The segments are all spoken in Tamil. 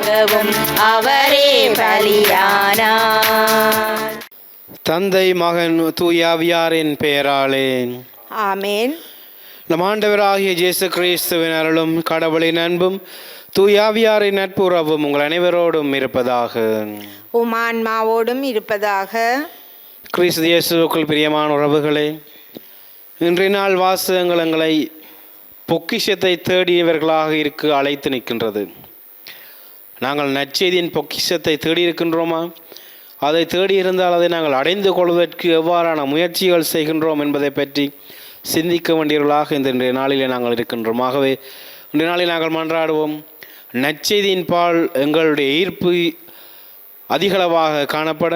நமக்காகவும் அவரே பலியானார். தந்தை, மகன், தூயாவியாரின் பெயராலே ஆமேன். நம் ஆண்டவராகிய இயேசு கிறிஸ்துவின் அருளும் கடவுளின் அன்பும் தூயாவியாரின் நட்புறவும் உங்கள் அனைவரோடும் இருப்பதாக. உம் ஆன்மாவோடும் இருப்பதாக. கிறிஸ்து இயேசுவுக்குள் பிரியமான உறவுகளே, இன்றைய நாள் வாசகங்கள் எங்களை பொக்கிஷத்தை தேடியவர்களாக இருக்க அழைத்து நிற்கின்றது. நாங்கள் நற்செய்தியின் பொக்கிஷத்தை தேடியிருக்கின்றோமா? அதை தேடியிருந்தால் அதை நாங்கள் அடைந்து கொள்வதற்கு எவ்வாறான முயற்சிகள் செய்கின்றோம் என்பதை பற்றி சிந்திக்க வேண்டியவர்களாக இன்றைய நாளிலே நாங்கள் இருக்கின்றோம். ஆகவே இன்றைய நாளில் நாங்கள் மன்றாடுவோம். நற்செய்தியின் பால் எங்களுடைய ஈர்ப்பு அதிகளவாக காணப்பட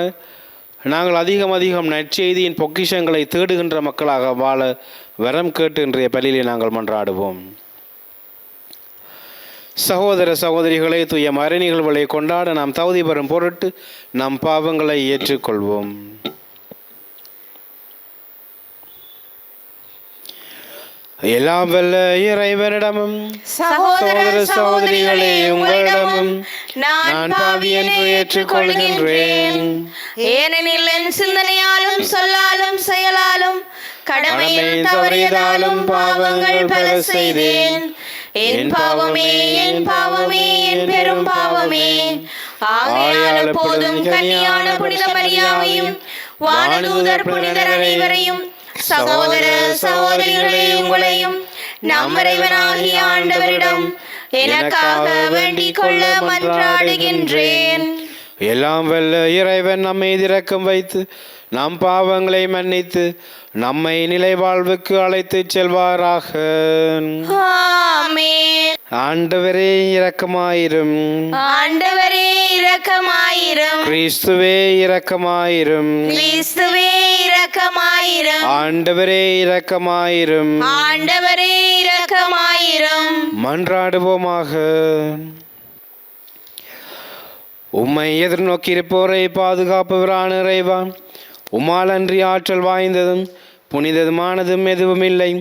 நாங்கள் அதிகம் நற்செய்தியின் பொக்கிஷங்களை தேடுகின்ற மக்களாக வாழ வரம் கேட்டு இன்றைய பலியிலே நாங்கள் மன்றாடுவோம். சகோதர சகோதரிகளை தூய மறை நிகழ்வுகளை கொண்டாட நாம் தகுதி பெறும் பொருட்டு நம் பாவங்களை ஏற்றுக்கொள்வோம். எல்லாம் வல்ல இறைவனிடமும் சகோதர சகோதரிகளே உங்களிடமும் நான் பாவி என்று ஏற்றுக்கொள்கின்றேன். ஏனெனில் என் சிந்தனையாலும் சொல்லாலும் செயலாலும் கடமையில் தவறியதாலும் பாவங்கள் பல செய்தேன். என் பாவமே, என் பாவமே, என் பெரும் பாவமே. ஆகையால் எப்போதும் கன்னியான புனித மரியாவையும் வானதூதர் புனிதர் அனைவரையும் சகோதர சகோதரிகளே உங்களையும் நம் இறைவனாகிய ஆண்டவரிடம் எனக்காக வேண்டிக் கொள்ள மன்றாடுகின்றேன். எல்லாம் வல்ல இறைவன் நம்மை இரக்கம் வைத்து நம் பாவங்களை மன்னித்து நம்மை நிலை வாழ்வுக்கு அழைத்து செல்வாராக. ஆமென். ஆண்டவரே இரக்கமாயிரும். ஆண்டவரே இரக்கமாயிரும். கிறிஸ்துவே இரக்கமாயிரும். கிறிஸ்துவே இரக்கமாயிரும். ஆண்டவரே இரக்கமாயிரும். ஆண்டவரே இரக்கமாயிரும். மன்றாடுவோமாக. உம்மை எதிர்நோக்கி இருப்போரை பாதுகாப்பவரான இறைவா, உம்மால் அன்றி ஆற்றல் வாய்ந்ததும் புனிதமானதும் எதுவும் இல்லை.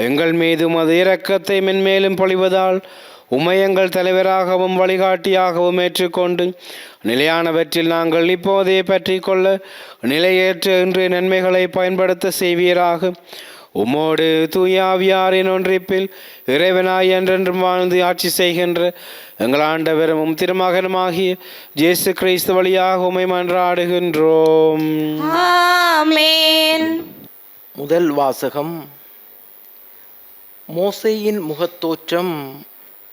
எங்கள் மீதும் அது இரக்கத்தை மென்மேலும் பொழிவதால் உம்மை எங்கள் தலைவராகவும் வழிகாட்டியாகவும் ஏற்றுக்கொண்டு நிலையானவற்றில் நாங்கள் இப்போதே பற்றி கொள்ள நிலையேற்ற இன்றைய நன்மைகளை பயன்படுத்த செய்வீராக. உம்மோடு தூயாவியாரின் ஒன்றிப்பில் இறைவனாய் என்றென்றும் வாழ்ந்து ஆட்சி செய்கின்ற எங்கள் ஆண்டவரும் திருமகனுமாகிய இயேசு கிறிஸ்து வழியாக உம்மை மன்றாடுகின்றோம். ஆமென். முதல் வாசகம். மோசேயின் முகத்தோற்றம்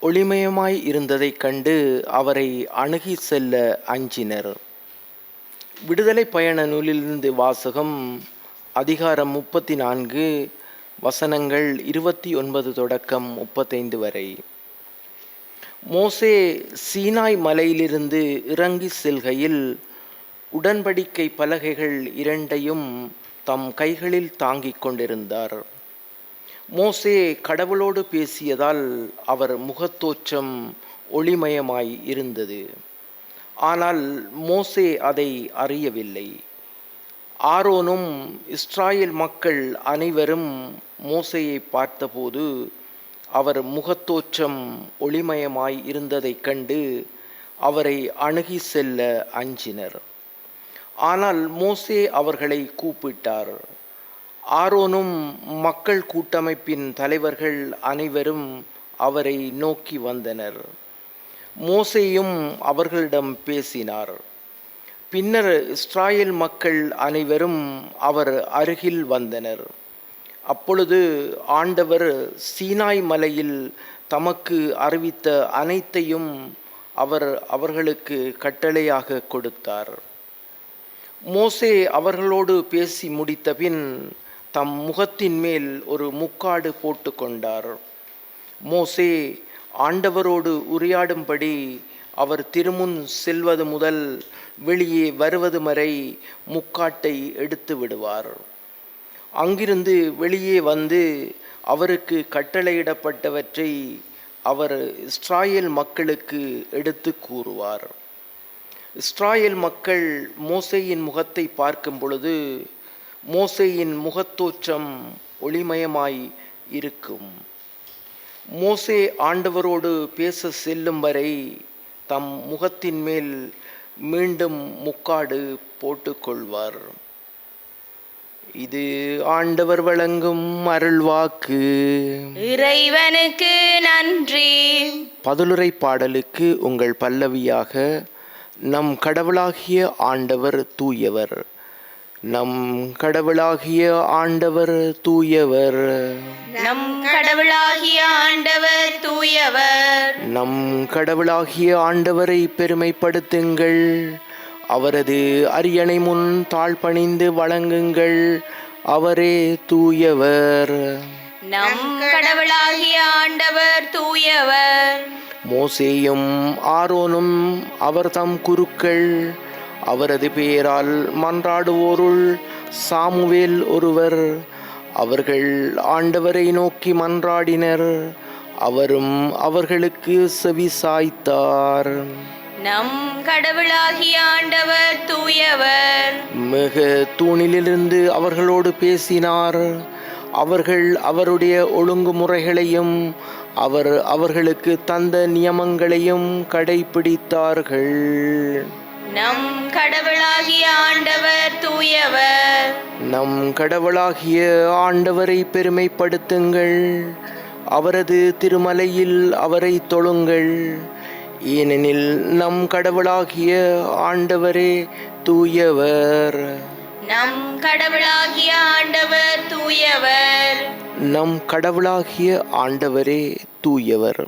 ஒளிமயமாய் இருந்ததைக் கண்டு அவரை அணுகி செல்ல அஞ்சினர். விடுதலை பயண நூலிலிருந்து வாசகம். அதிகாரம் 34 வசனங்கள் 29 தொடக்கம் 35 வரை. மோசே சீனாய் மலையிலிருந்து இறங்கி செல்கையில் உடன்படிக்கை பலகைகள் இரண்டையும் தம் கைகளில் தாங்கிக் கொண்டிருந்தார். மோசே கடவுளோடு பேசியதால் அவர் முகத்தோற்றம் ஒளிமயமாய் இருந்தது. ஆனால் மோசே அதை அறியவில்லை. ஆரோனும் இஸ்ராயேல் மக்கள் அனைவரும் மோசேயை பார்த்தபோது அவர் முகத்தோற்றம் ஒளிமயமாய் இருந்ததைக் கண்டு அவரை அணுகி செல்ல அஞ்சினர். ஆனால் மோசே அவர்களை கூப்பிட்டார். ஆரோனும் மக்கள் கூட்டமைப்பின் தலைவர்கள் அனைவரும் அவரை நோக்கி வந்தனர். மோசேயும் அவர்களிடம் பேசினார். பின்னர் இஸ்ராயேல் மக்கள் அனைவரும் அவர் அருகில் வந்தனர். அப்பொழுது ஆண்டவர் சீனாய் மலையில் தமக்கு அறிவித்த அனைத்தையும் அவர் அவர்களுக்கு கட்டளையாக கொடுத்தார். மோசே அவர்களோடு பேசி முடித்தபின் தம் முகத்தின் மேல் ஒரு முக்காடு போட்டு கொண்டார். மோசே ஆண்டவரோடு உரையாடும்படி அவர் திருமுன் செல்வது முதல் வெளியே வருவது வரை முக்காட்டை எடுத்து விடுவார். அங்கிருந்து வெளியே வந்து அவருக்கு கட்டளையிடப்பட்டவற்றை அவர் இஸ்ராயேல் மக்களுக்கு எடுத்து கூறுவார். இஸ்ராயேல் மக்கள் மோசேயின் முகத்தை பார்க்கும் பொழுது மோசேயின் முகத்தோற்றம் ஒளிமயமாய் இருக்கும். மோசே ஆண்டவரோடு பேச செல்லும் வரை தம் முகத்தின் மேல் மீண்டும் முக்காடு போட்டுக்கொள்வார். இது ஆண்டவர் வழங்கும் அருள்வாக்கு. இறைவனுக்கு நன்றி. பதிலுரை பாடலுக்கு உங்கள் பல்லவியாக, நம் கடவுளாகிய ஆண்டவர் தூயவர், நம் கடவுளாகிய ஆண்டவர் தூயவர், நம் கடவுளாகிய ஆண்டவர் தூயவர். நம் கடவுளாகிய ஆண்டவரை பெருமைப்படுத்துங்கள். அவரது அரியணை முன் தாழ்பணிந்து வணங்குங்கள். அவரே தூயவர். நம் கடவுளாகிய ஆண்டவர் தூயவர். மோசேயும் ஆரோனும் அவர்தம் குருக்கள், அவரது பெயரால் மன்றாடுவோருள் சாமுவேல் ஒருவர். அவர்கள் ஆண்டவரை நோக்கி மன்றாடினர். அவரும் அவர்களுக்கு செவி சாய்த்தார். நம் கடவுளாகிய ஆண்டவர் தூயவர். மிக தூணிலிருந்து அவர்களோடு பேசினார். அவர்கள் அவருடைய ஒழுங்குமுறைகளையும் அவர் அவர்களுக்கு தந்த நியமங்களையும் கடைபிடித்தார்கள். நம் கடவுளாகிய ஆண்டவர் தூயவர். நம் கடவுளாகிய ஆண்டவரை பெருமைப்படுத்துங்கள். அவரது திருமலையில் அவரை தொழுங்கள். ஏனெனில் நம் கடவுளாகிய ஆண்டவரே தூயவர். நம் கடவுளாகிய ஆண்டவர் தூயவர். நம் கடவுளாகிய ஆண்டவரே தூயவர்.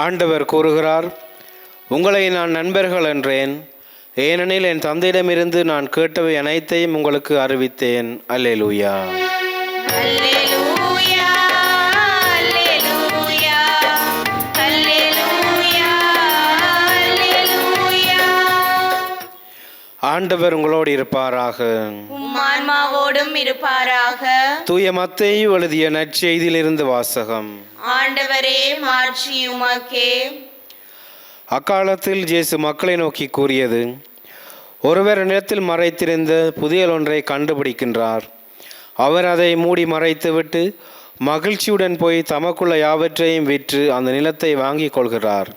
ஆண்டவர் கூறுகிறார், உங்களை நான் நண்பர்கள் என்றேன், ஏனெனில் என் தந்தையிடமிருந்து நான் கேட்டவை அனைத்தையும் உங்களுக்கு அறிவித்தேன். அல்லேலூயா. அல்லேலூயா. அல்லேலூயா. அல்லேலூயா. அல்லேலூயா. ஆண்டவர் உங்களோடு இருப்பாராக. உம் ஆன்மாவோடும் இருப்பாராக. தூய மத்தேயு எழுதிய நற்செய்தியிலிருந்து வாசகம். ஆண்டவரே, மாட்சி உமக்கே. அக்காலத்தில் இயேசு மக்களை நோக்கி கூறியது, ஒருவர் நிலத்தில் மறைத்திருந்த புதையல் ஒன்றை கண்டுபிடிக்கின்றார். அவர் அதை மூடி மறைத்துவிட்டு மகிழ்ச்சியுடன் போய் தமக்குள்ள யாவற்றையும் விற்று அந்த நிலத்தை வாங்கி கொள்கிறார்.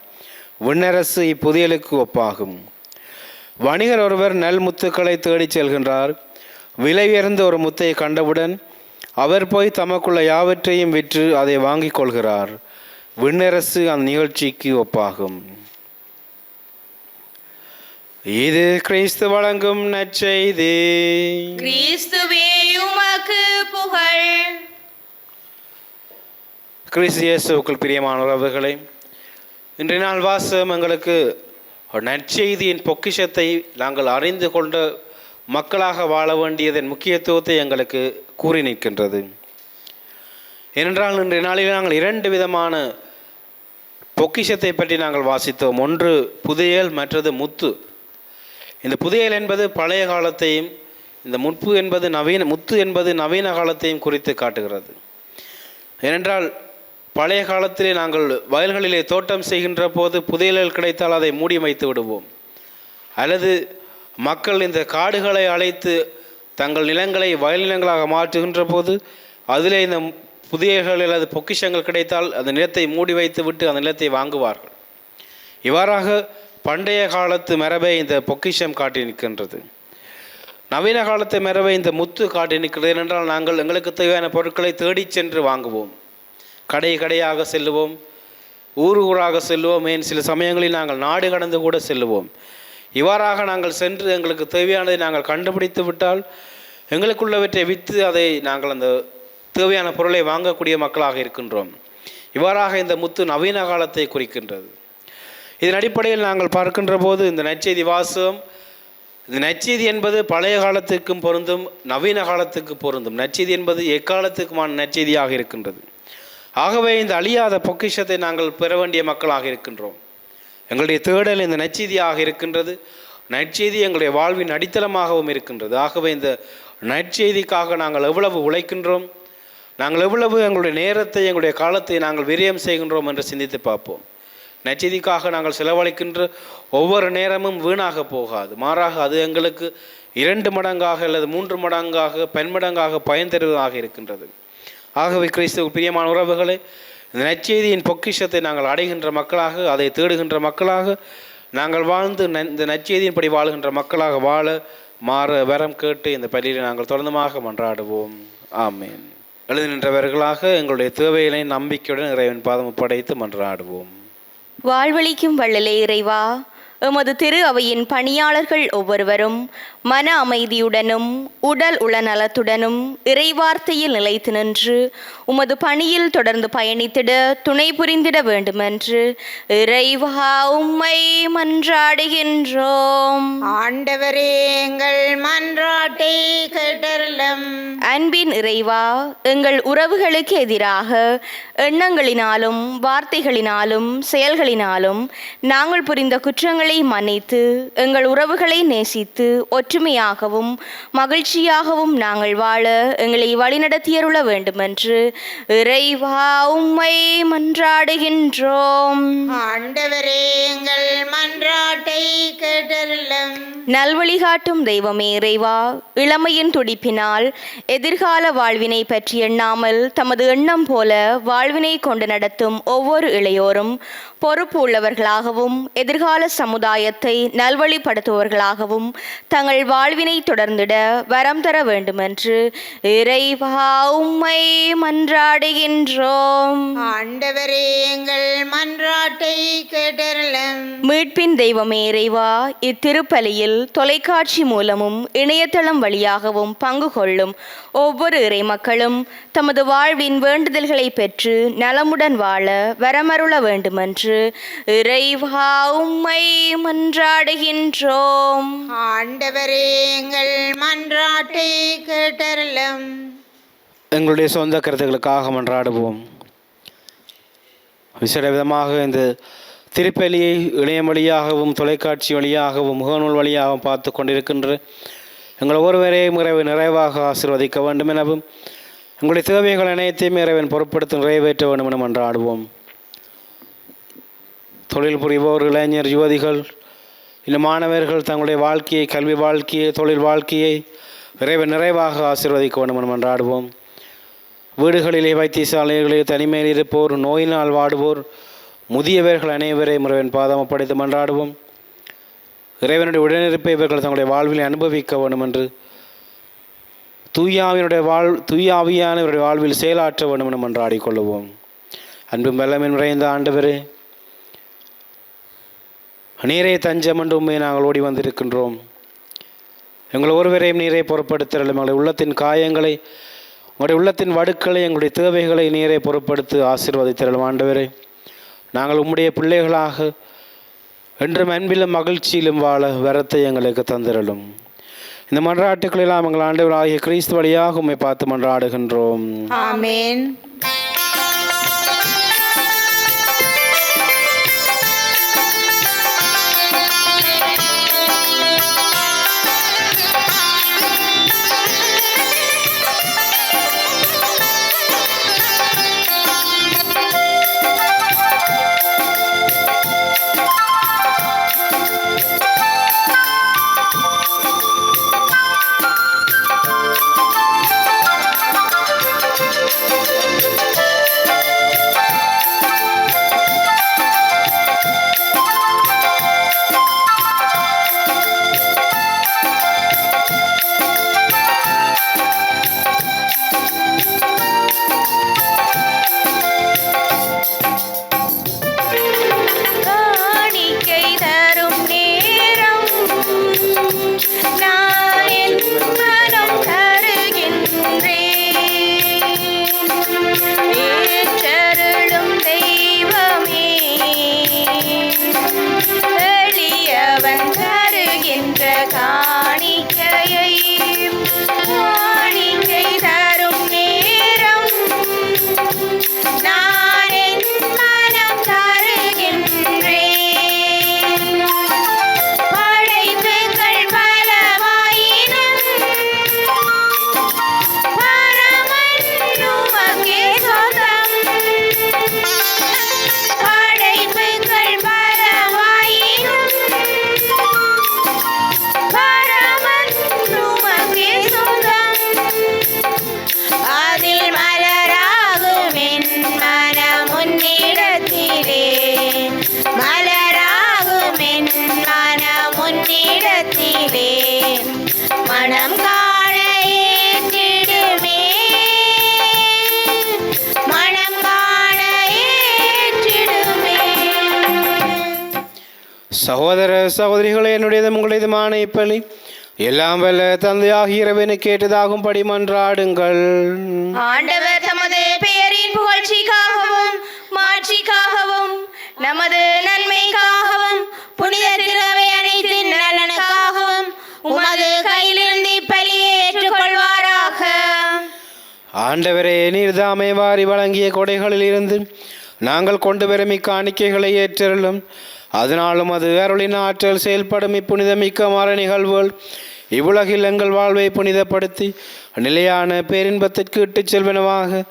விண்ணரசு இப்புதையலுக்கு ஒப்பாகும். வணிகர் ஒருவர் நல் முத்துக்களை தேடிச் செல்கின்றார். விலை உயர்ந்த ஒரு முத்தை கண்டவுடன் அவர் போய் தமக்குள்ள யாவற்றையும் விற்று அதை வாங்கி கொள்கிறார். விண்ணரசு அந்த நிகழ்ச்சிக்கு ஒப்பாகும். இது கிறிஸ்து வழங்கும் நற்செய்தி. கிறிஸ்துவே உமக்கு புகழ். கிறிஸ்து இயேசுவுக்குள் பிரியமான உறவுகளே, இன்றைய நாள் வாசகம் எங்களுக்கு நற்செய்தியின் பொக்கிஷத்தை நாங்கள் அறிந்து கொண்ட மக்களாக வாழ வேண்டியதன் முக்கியத்துவத்தை எங்களுக்கு கூறி நிற்கின்றது. ஏனென்றால் இன்றைய நாளில் நாங்கள் இரண்டு விதமான பொக்கிஷத்தை பற்றி நாங்கள் வாசித்தோம். ஒன்று புதையல், மற்றது முத்து. இந்த புதையல் என்பது பழைய காலத்தையும், இந்த முத்து என்பது நவீன காலத்தையும் குறித்து காட்டுகிறது. ஏனென்றால் பழைய காலத்திலே நாங்கள் வயல்களிலே தோட்டம் செய்கின்ற போது புதையல்கள் கிடைத்தால் அதை மூடி வைத்து விடுவோம். அல்லது மக்கள் இந்த காடுகளை அழைத்து தங்கள் நிலங்களை வயல் நிலங்களாக மாற்றுகின்ற போது அதிலே இந்த புதையல்கள் அல்லது பொக்கிஷங்கள் கிடைத்தால் அந்த நிலத்தை மூடி வைத்து விட்டு அந்த நிலத்தை வாங்குவார்கள். இவ்வாறாக பண்டைய காலத்து மரபை இந்த பொக்கிஷம் காட்டி நிற்கின்றது. நவீன காலத்து மரபை இந்த முத்து காட்டி நிற்கிறது. ஏனென்றால் நாங்கள் எங்களுக்கு தேவையான பொருட்களை தேடிச் சென்று வாங்குவோம். கடையாக செல்லுவோம், ஊராக செல்லுவோம், ஏன் சில சமயங்களில் நாங்கள் நாடு கடந்து கூட செல்லுவோம். இவ்வாறாக நாங்கள் சென்று எங்களுக்கு தேவையானதை நாங்கள் கண்டுபிடித்து விட்டால் எங்களுக்குள்ளவற்றை விற்று அதை நாங்கள் அந்த தேவையான பொருளை வாங்கக்கூடிய மக்களாக இருக்கின்றோம். இவ்வாறாக இந்த முத்து நவீன காலத்தை குறிக்கின்றது. இதன் அடிப்படையில் நாங்கள் பார்க்கின்ற போது இந்த நற்செய்தி வாசகம், இந்த நற்செய்தி என்பது பழைய காலத்துக்கும் பொருந்தும், நவீன காலத்துக்கு பொருந்தும். நற்செய்தி என்பது எக்காலத்துக்குமான நற்செய்தியாக இருக்கின்றது. ஆகவே இந்த அழியாத பொக்கிஷத்தை நாங்கள் பெற வேண்டிய மக்களாக இருக்கின்றோம். எங்களுடைய தேடல் இந்த நற்செய்தியாக இருக்கின்றது. நற்செய்தி எங்களுடைய வாழ்வின் அடித்தளமாகவும் இருக்கின்றது. ஆகவே இந்த நற்செய்திக்காக நாங்கள் எவ்வளவு உழைக்கின்றோம், நாங்கள் எவ்வளவு எங்களுடைய நேரத்தை, எங்களுடைய காலத்தை நாங்கள் விரயம் செய்கின்றோம் என்று சிந்தித்து பார்ப்போம். நற்செய்திக்காக நாங்கள் செலவழிக்கின்ற ஒவ்வொரு நேரமும் வீணாக போகாது. மாறாக அது எங்களுக்கு 2 மடங்காக அல்லது 3 மடங்காக பன்மடங்காக பயன் தருவதாக இருக்கின்றது. ஆகவே கிறிஸ்துவ பிரியமான உறவுகளே, இந்த நற்செய்தியின் பொக்கிஷத்தை நாங்கள் அடைகின்ற மக்களாக, அதை தேடுகின்ற மக்களாக நாங்கள் வாழ்ந்து இந்த நற்செய்தியின்படி வாழுகின்ற மக்களாக வாழ மாற வரம் கேட்டு இந்த பள்ளியில் நாங்கள் தொடர்ந்துமாக மன்றாடுவோம். ஆமேன். எழுதி நின்றவர்களாக எங்களுடைய தேவைகளை நம்பிக்கையுடன் இறைவன் பாதம் படைத்து மன்றாடுவோம். வாழ்வளிக்கும் வள்ளலே இறைவா, எமது திரு அவையின் பணியாளர்கள் ஒவ்வொருவரும் மன அமைதியுடனும் உடல் உளநலத்துடனும் இறைவார்த்தையில் நிலைத்து நின்று உமது பணியில் தொடர்ந்து பயணித்திட துணை புரிந்திட வேண்டுமென்று இறைவா உம்மை மன்றாடுகின்றோம். ஆண்டவரே, எங்கள் மன்றாட்டை கேட்டருளும். அன்பின் இறைவா, எங்கள் உறவுகளுக்கு எதிராக எண்ணங்களினாலும் வார்த்தைகளினாலும் செயல்களினாலும் நாங்கள் புரிந்த குற்றங்களை மன்னித்து எங்கள் உறவுகளை நேசித்து ஒற்றுமையாகவும் மகிழ்ச்சியாகவும் நாங்கள் வாழ எங்களை வழிநடத்தியருள வேண்டுமென்று இறைவா உம்மை மன்றாடுகின்றோம். ஆண்டவரே, எங்கள் மன்றாட்டை கேட்டருளும். நல்வழிகாட்டும் தெய்வமே இறைவா, இளமையின் துடிப்பினால் எதிர்கால வாழ்வினை பற்றி எண்ணாமல் தமது எண்ணம் போல வாழ்வினை கொண்டு நடத்தும் ஒவ்வொரு இளையோரும் பொறுப்பு உள்ளவர்களாகவும் எதிர்கால சமுதாயத்தை நல்வழிப்படுத்துபவர்களாகவும் தங்கள் வாழ்வினை தொடர்ந்திட வரம் தர வேண்டுமென்று இறைவா உம்மை மன்றாடுகின்றோம். ஆண்டவரே, எங்கள் மன்றாட்டை கேட்டருளும். மீட்பின் தெய்வமே இறைவா, இத்திருப்பலியில் தொலைக்காட்சி மூலமும் இணையதளம் வழியாகவும் பங்கு கொள்ளும் ஒவ்வொரு இறைமக்களும் தமது வாழ்வின் வேண்டுதல்களை பெற்று நலமுடன் வாழ வரமருள வேண்டுமென்று இறைவா உம்மை மன்றாடுகின்றோம். ஆண்டவரே, எங்கள் மன்றாட்டை கேட்டருளும். எங்களுடைய சொந்த கருத்துக்களுக்காக மன்றாடுவோம். விசேட விதமாக இந்த திருப்பலியை இணையம் வழியாகவும் தொலைக்காட்சி வழியாகவும் முகநூல் வழியாகவும் பார்த்து கொண்டிருக்கின்ற எங்கள் ஒருவரையும் இறைவன் நிறைவாக ஆசீர்வதிக்க வேண்டும் எனவும் எங்களுடைய தேவைகள் அனைத்தையும் இறைவன் பொருட்படுத்தி நிறைவேற்ற வேண்டும் என மன்றாடுவோம். தொழில் புரிவோர், இளைஞர், யுவதிகள், இன்னும் மாணவர்கள் தங்களுடைய வாழ்க்கையை, கல்வி வாழ்க்கையை, தொழில் வாழ்க்கையை இறைவன் நிறைவாக ஆசீர்வதிக்க வேண்டும் என மன்றாடுவோம். வீடுகளிலே, வைத்தியசாலைகளிலே தனிமையில் இருப்போர், நோயினால் வாடுவோர், முதியவர்கள் அனைவரையும் இறைவன் பாதம் படைத்து மன்றாடுவோம். இறைவனுடைய உடனிருப்பை இவர்கள் தங்களுடைய வாழ்வில் அனுபவிக்க வேண்டும் என்று தூயாவியானவருடைய வாழ்வில் செயலாற்ற வேண்டும் என மன்றாடிக் கொள்ளுவோம். அன்பும் வல்லமையும் நிறைந்த ஆண்டவரே, நீரே தஞ்சம் என்று உண்மையை நாங்கள் ஓடி வந்திருக்கின்றோம். எங்கள் ஒருவரையும் நீரை பொருட்படுத்தலும். எங்களுடைய உள்ளத்தின் காயங்களை, உங்களுடைய உள்ளத்தின் வடுக்களை, எங்களுடைய தேவைகளை நீரை பொருட்படுத்தி ஆசீர்வதித்தரலும். ஆண்டவரே, நாங்கள் உம்முடைய பிள்ளைகளாக என்றும் அன்பிலும் மகிழ்ச்சியிலும் வாழ வரத்தை எங்களுக்கு தந்திரலும். இந்த மன்றாட்டுக்களெல்லாம் எங்கள் ஆண்டவர் ஆகிய கிறிஸ்து வழியாக உம்மை பார்த்து மன்றாடுகின்றோம். ஆமென். சகோதர சகோதரிகளே, என்னுடையதும் உங்களுடையதுமான இப்பலி எல்லாம் வல்ல தந்தையாகிய இறைவனை கேட்டதாகும் படி மன்றாடுங்கள். ஆண்டவர் தமது பெயரின் புகழ்ச்சிக்காகவும் மாட்சிக்காகவும் நமது நன்மைக்காகவும் புனித திருவை அனைத்தின் நலனுக்காகவும் உமது கையிலிருந்து இப்பலியை ஏற்றுக்கொள்வாராக. ஆண்டவரே, நீர்தாமே வாரி வழங்கிய கொடைகளில் இருந்து நாங்கள் கொண்டு வரும் இக்காணிக்கைகளை ஏற்றருளும். அதனாலும் அது அருளின் ஆற்றல் செயல்படும் இப்புனிதமிக்க மர நிகழ்வுகள் இவ்வுலகில் எங்கள் வாழ்வை புனிதப்படுத்தி நிலையான பேரின்பத்திற்கு இட்டுச் செல்வனவாக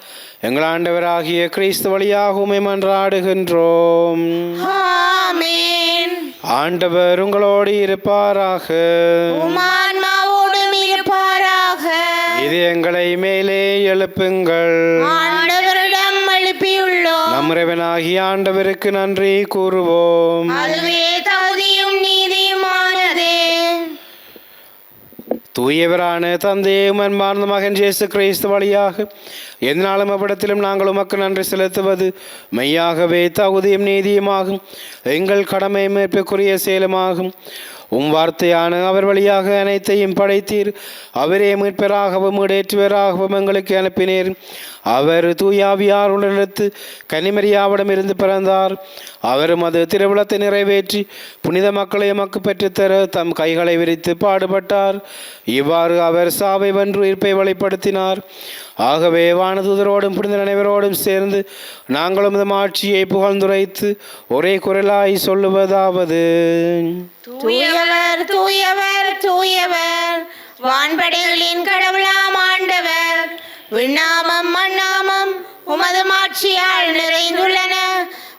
எங்கள் ஆண்டவராகிய கிறிஸ்து வழியாக உம்மை மன்றாடுகின்றோம். ஆமென். ஆண்டவர் உங்களோடு இருப்பாராக. உமான்மாவோடும் இருப்பாராக. இது எங்களை மேலே எழுப்புங்கள். ஆண்டவரிடம் எழுப்பியுள்ளோம். நம் இறைவனாகிய ஆண்டவருக்கு நன்றி கூறுவோம். அதுவே தகுதியும் நீதியுமானதே. தூயவரான தந்தையே, அன்பார்ந்த மகன் இயேசு கிறிஸ்து வழியாக எந்நாளும் அவ்விடத்திலும் நாங்கள் உமக்கு நன்றி செலுத்துவது மெய்யாகவே தகுதியும் நீதியுமாகும். எங்கள் கடமை மேற்பிற்குரிய செயலுமாகும். வார்த்தையான அவர் வழியாக அனைத்தையும் படைத்தீர். அவரே மீட்பராகவும் இடேற்றுவராகவும் எங்களுக்கு அனுப்பினீர். அவர் தூயாவியாருடன் எடுத்து கன்னிமரியாவிடம் இருந்து பிறந்தார். அவரும் அது திருவிழத்தை நிறைவேற்றி புனித மக்களை எமக்கு பெற்றுத்தர தம் கைகளை விரித்து பாடுபட்டார். இவ்வாறு அவர் சாவை வென்று உயிர்ப்பை வெளிப்படுத்தினார். ஆகவே வானதூதரோடும் புனித அனைவரோடும் சேர்ந்து நாங்களும் இந்த ஆட்சியை புகழ்ந்துரைத்து ஒரே குரலாய் சொல்லுவதாவது: தூயவர் தூயவர் தூயவர், வான்படைகளின் கடவுளாம் ஆண்டவர். விண்ணாமம் மண்ணாமம் உமது மாட்சியால் நிறைந்துள்ளன.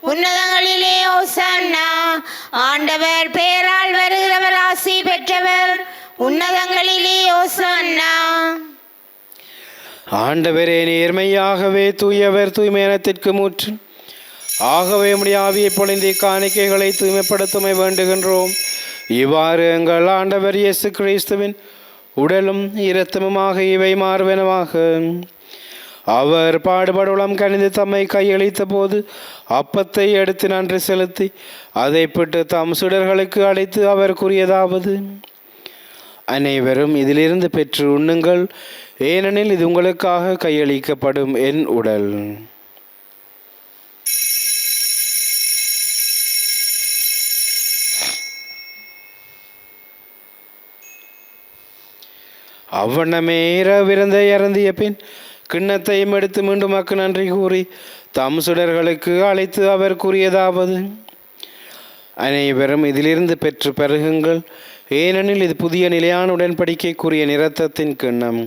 உன்னதங்களிலே ஓசன்னா. ஆண்டவர் பெயரால் வருகிறவர் ஆசி பெற்றவர். உன்னதங்களிலே ஓசன்னா. ஆண்டவரே, நேர்மையாகவே தூயவர், தூய்மையானத்திற்கு மூற்று. ஆகவே உம்முடைய ஆவியை பொழிந்து காணிக்கைகளை தூய்மைப்படுத்துமை வேண்டுகின்றோம். இவ்வாறு எங்கள் ஆண்டவர் இயேசு கிறிஸ்துவின் உடலும் இரத்தமுமாக இவை மாறுவனவாக. அவர் பாடுபடுளம் கணிந்து தம்மை கையளித்த போது அப்பத்தை எடுத்து நன்றி செலுத்தி அதை பிட்டு தம் சுடர்களுக்கு அழைத்து அவர் கூறியதாவது: அனைவரும் இதிலிருந்து பெற்று உண்ணுங்கள், ஏனெனில் இது உங்களுக்காக கையளிக்கப்படும் என் உடல். அவ்வண்ணமே இரவிருந்தை அருந்திய பின் கிண்ணத்தையும் எடுத்து மீண்டும் மக்கு நன்றி கூறி தம் சுடர்களுக்கு அழைத்து அவர் கூறியதாவது: அனைவரும் இதிலிருந்து பெற்று பருகுங்கள், ஏனெனில் இது புதிய நிலையான உடன்படிக்கைக்குரிய இரத்தத்தின் கிண்ணம்.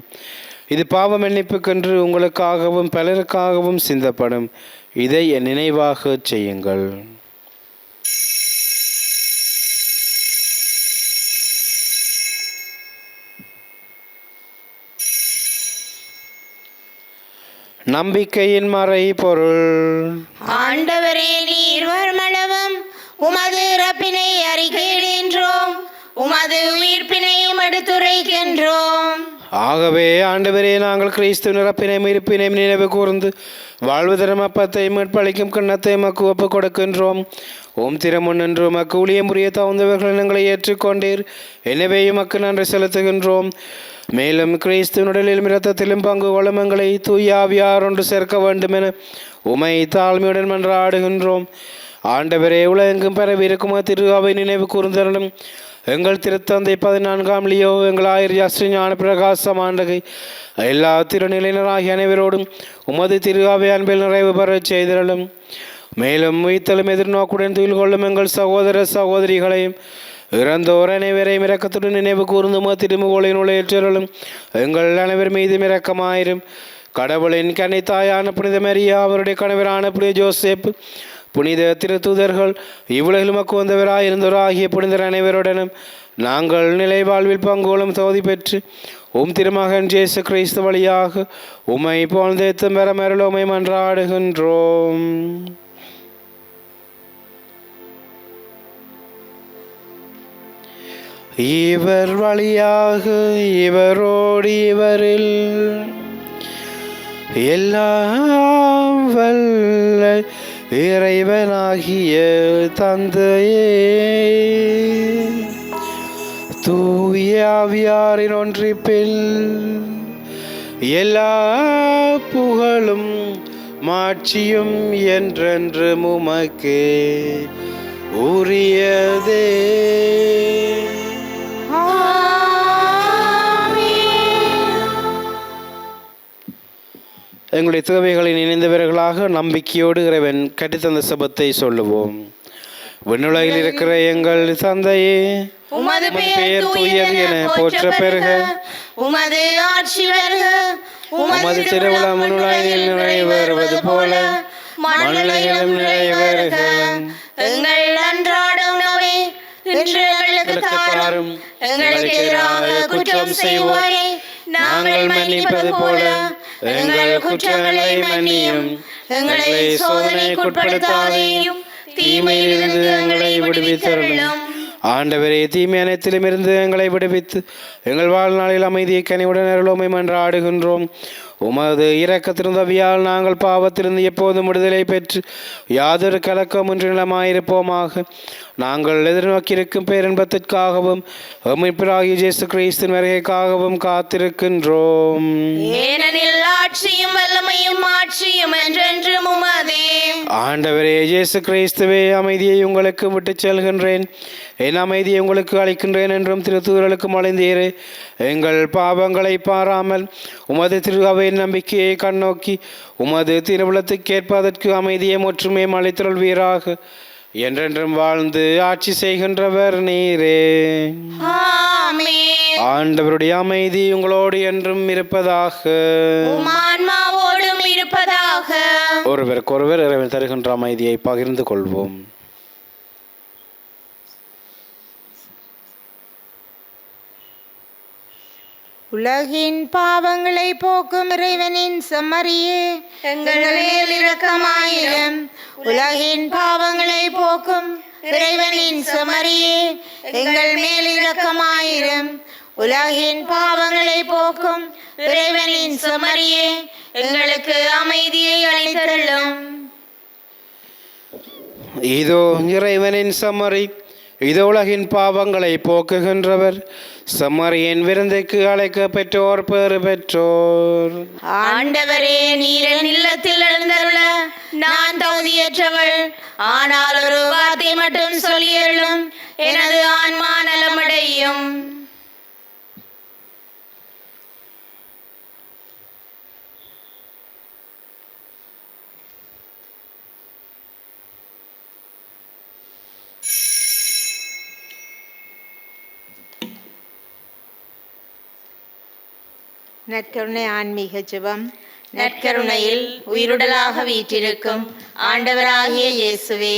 இது பாவ மன்னிப்புக்கென்று உங்களுக்காகவும் பலருக்காகவும் சிந்தப்படும். இதை என் நினைவாக செய்யுங்கள். நம்பிக்கையின் மறை பொருள். ஆண்டவரே, நீர் வருமளவும் உமது இறப்பினை அறிக்கையிடுகின்றோம், உமது உயிர்ப்பினையும் எடுத்துரைக்கின்றோம். ஆகவே ஆண்டவரே, நாங்கள் கிறிஸ்துவின் இறப்பினையும் இருப்பினையும் நினைவு கூர்ந்து வாழ்வு தரும் அப்பத்தை மீட்பளிக்கும் கிண்ணத்தை மக்கு ஒப்புக் கொடுக்கின்றோம். ஓம் திருமுன் என்று உமக்கு ஊழியம் புரிய தகுந்தவர்கள் எங்களை ஏற்றுக்கொண்டீர். எனவே உமக்கு நன்றி செலுத்துகின்றோம். மேலும் கிறிஸ்துவின் உடலிலும் இரத்தத்திலும் பங்கு கொள்ளும் எங்களை தூய ஆவியார் ஒன்று சேர்க்க வேண்டும் என உமை தாழ்மையுடன் மன்றாடுகின்றோம். ஆண்டவரே, உலகெங்கும் பரவி இருக்கும் திரு அவை நினைவு கூர்ந்தருளும். எங்கள் திருத்தந்தை 14ஆம் லியோ, எங்கள் ஆயர் ஞான பிரகாசம் ஆண்டகை, எல்லா திருநிலையினராகிய அனைவரோடும் உமது திரு அவை அன்பில் நிறைவு பெறச் செய்திருளும். மேலும் உயிர்த்தலும் எதிர்நோக்குடன் துயில் கொள்ளும் எங்கள் சகோதர சகோதரிகளையும் இறந்தோர் அனைவரையும் இரக்கத்துடன் நினைவு கூர்ந்து திருமுகோளின் உழையற்றலும் எங்கள் அனைவர் மீதும் இரக்கமாயிரும். கடவுளின் கன்னித்தாயான புனித மரியா, அவருடைய கணவரான புனித ஜோசேப், புனித திருத்தூதர்கள், இவ்வுலகில் உமக்கு வந்தவராயிருந்தோராகிய புனிதர் அனைவருடனும் நாங்கள் நிலை வாழ்வில் பங்கோளும் தகுதி பெற்று திருமகன் இயேசு கிறிஸ்து வழியாக உம்மை போழ்ந்தேத்தும் பெற மருளோமை மன்றாடுகின்றோம். இவர் வழியாக இவரோடு இவரில் எல்லாம் வல்ல இறைவனாகிய தந்தையே, தூய ஆவியாரின் ஒன்றிப்பில் எல்லா புகழும் மாட்சியும் என்றென்று உமக்கே உரியதே. எங்களுடைய தேவைகளில் இணைந்தவர்களாக நம்பிக்கையோடு இறைவன் கட்டித்தந்த சபத்தை சொல்லுவோம். விண்ணுலகில் இருக்கிற எங்கள் தந்தையே, உமது பெயர் தூயது என போற்ற பெறுக. உமது ஆட்சி வருக. உமது திருவிழா விண்ணுலகில் நிறைவேறுவது போல மண்ணுலகிலும் நிறைவேறுக. எங்கள் அன்றாட உணவை இன்று எங்களுக்கு தாரும். எங்களுக்கு எதிராக குற்றம் செய்வோரை நாங்கள் மன்னிப்பது போல எங்கள் குற்றங்களை மன்னியும். எங்களை சோதனைக்குட்படுத்தாதேயும், தீமையிலிருந்து எங்களை விடுவித்தருளும். ஆண்டவரே, தீமை அனைத்திலும் இருந்து எங்களை விடுவித்து எங்கள் வாழ்நாளில் அமைதியை கனிவுடன் அருளோமை மன்றாடுகின்றோம். உமது இரக்கத்திருந்தவியால் நாங்கள் பாவத்திலிருந்து எப்போதும் விடுதலை பெற்று யாதொரு கலக்கமின்றி நிலமாயிருப்போமாக. நாங்கள் எதிர்நோக்கியிருக்கும் பேரின்பத்திற்காகவும் மீட்பராகிய இயேசு கிறிஸ்துவின் வருகைக்காகவும் காத்திருக்கின்றோம். ஏனெனில் ஆட்சியும் வல்லமையும் ஆட்சியும் என்றென்றும் உமதே. ஆண்டவரே இயேசு கிறிஸ்துவே, அமைதியை உங்களுக்கு விட்டுச் செல்கின்றேன், என் அமைதியை உங்களுக்கு அளிக்கின்றேன் என்றும் திருத்தூதர்களுக்கு அழைந்தீரே. எங்கள் பாவங்களை பாராமல் உமது திருஅவையின் நம்பிக்கையை கண்ணோக்கி உமது திருவுளத்துக்கேற்ப அதற்கு அமைதியை ஒற்றுமை அளித்தருள்வீராக. என்றென்றும் வாழ்ந்து ஆட்சி செய்கின்றவர் நீரே. ஆமென். ஆண்டவருடைய அமைதி உங்களோடு என்றும் இருப்பதாக. உம் ஆன்மாவோடும் இருப்பதாக. ஒருவருக்கொருவர் இறைவன் தருகின்ற அமைதியை பகிர்ந்து கொள்வோம். உலகின் பாவங்களை போக்கும் இறைவனின் செம்மறியே, எங்கள் மேல் இரக்கமாயிரும். உலகின் பாவங்களை போக்கும் இறைவனின் செம்மறியே, எங்கள் மேல் இரக்கமாயிரும். உலகின் பாவங்களை போக்கும் இறைவனின் செம்மறியே, எங்களுக்கு அமைதியை அளித்தருளும். இதோ இறைவனின் செம்மறி, இதோ உலகின் பாவங்களை போக்குகின்றவர். செம்மறியின் விருந்துக்கு அழைக்க பெற்றோர் பேறு பெற்றோர். ஆண்டவரே, நீர் என் இல்லத்தில் எழுந்தருள நான் தகுதியற்றவள். ஆனால் ஒரு வார்த்தை மட்டும் சொல்லியருளும், எனது ஆன்மா நலமடையும். நற்கருணை ஆன்மீக ஜெபம். நற்கருணையில் உயிருடலாக வீற்றிருக்கும் ஆண்டவராகிய இயேசுவே,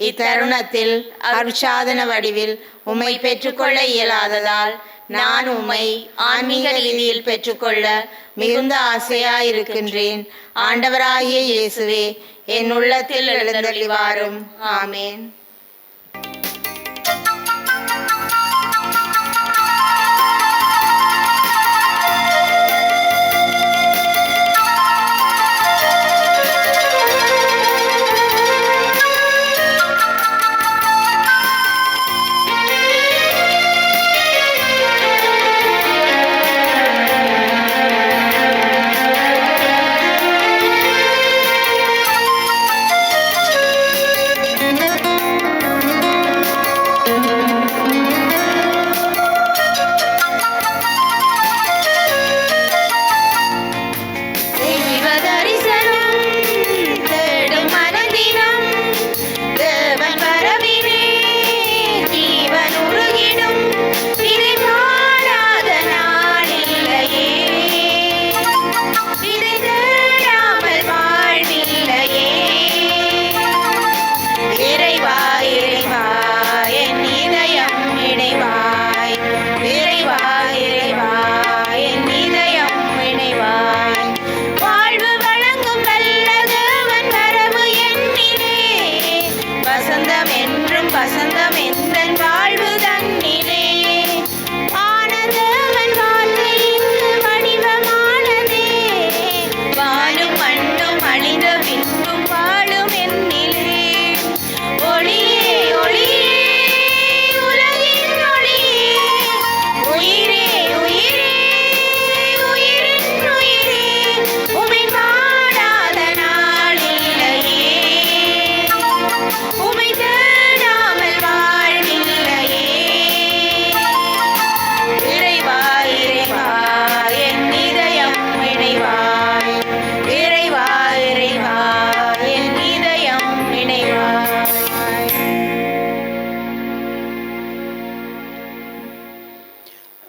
இத்தருணத்தில் அருட்சாதன வடிவில் உம்மை பெற்றுக்கொள்ள இயலாததால் நான் உம்மை ஆன்மீக ரீதியில் பெற்றுக்கொள்ள மிகுந்த ஆசையாயிருக்கின்றேன். ஆண்டவராகிய இயேசுவே, என் உள்ளத்தில் எழுந்தருளி வாரும். ஆமேன். வாழும் மண்ணும் அழிந்த பின்பும் வாழும் என்னிலே.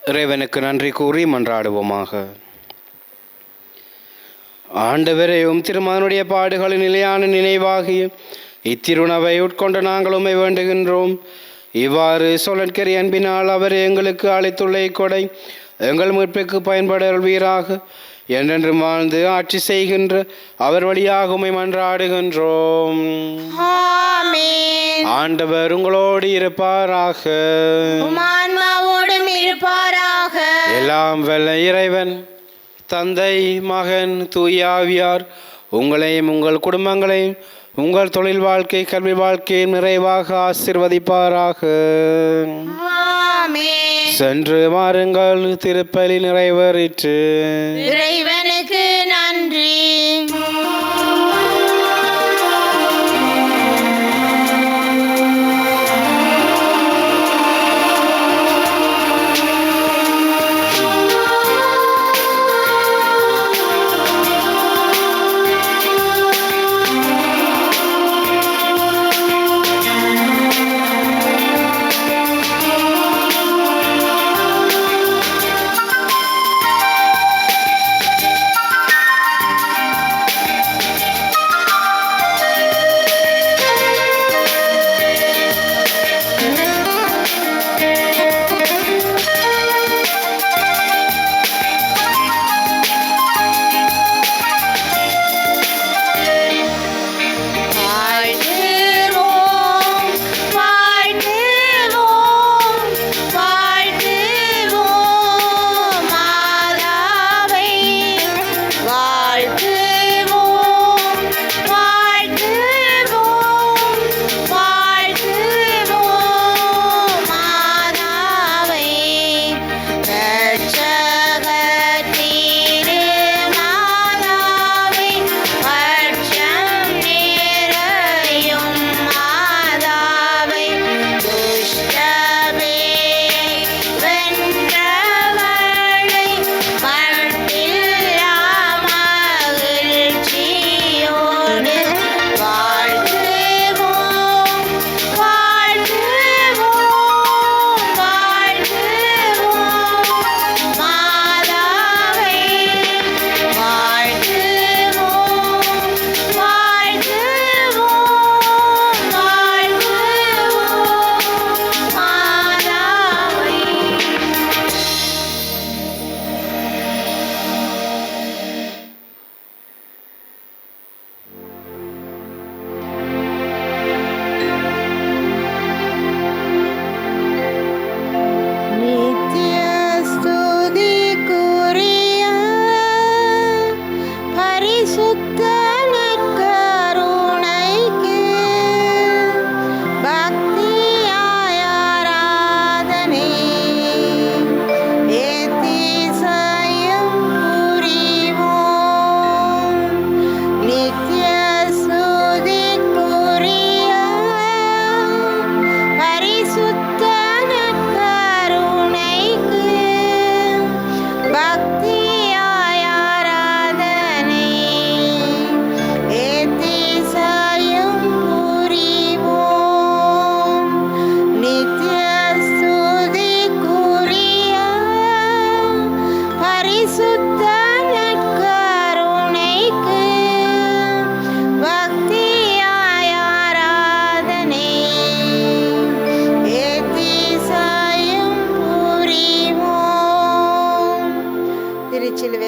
இறைவனுக்கு நன்றி கூறி மன்றாடுவோமாக. ஆண்டவரையும் திருமகனுடைய பாடுகளின் நிலையான நினைவாகிய இத்திருணவை உட்கொண்ட நாங்கள் உம்மை வேண்டுகின்றோம். இவ்வாறு சொல்லற்கரிய அன்பினால் அவர் எங்களுக்கு அளித்துள்ள கொடை எங்கள் மீட்புக்கு பயன்பட அருள்வீராக. என்றென்றும் வாழ்ந்து ஆட்சி செய்கின்ற அவர் வழியாக உம்மை மன்றாடுகின்றோம். ஆமென். ஆண்டவர் உங்களோடு இருப்பாராக. உம் ஆன்மாவோடும் இருப்பாராக. எல்லாம் வல்ல இறைவன் தந்தை, மகன், தூய ஆவியார் உங்களையும் உங்கள் குடும்பங்களையும் உங்கள் தொழில் வாழ்க்கை, கல்வி வாழ்க்கையை நிறைவாக ஆசீர்வதிப்பாராக. ஆமென். சென்று வாருங்கள், திருப்பலி நிறைவேறிற்று. இறைவனுக்கு நன்றி.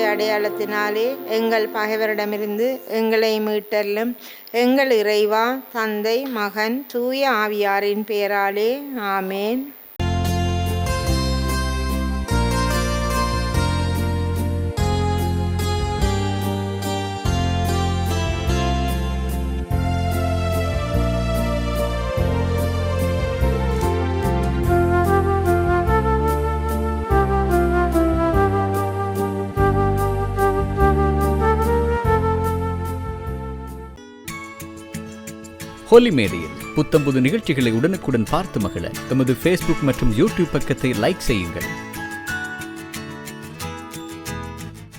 அடையாளத்தினாலே எங்கள் பகைவரிடமிருந்து எங்களை மீட்டல்லும். எங்கள் இறைவா, தந்தை, மகன், தூய ஆவியாரின் பெயராலே ஆமேன். ஹோலி மேடையில் புத்தம்புது நிகழ்ச்சிகளை உடனுக்குடன் பார்த்து மகிழ எமது ஃபேஸ்புக் மற்றும் யூடியூப் பக்கத்தை லைக் செய்யுங்கள்.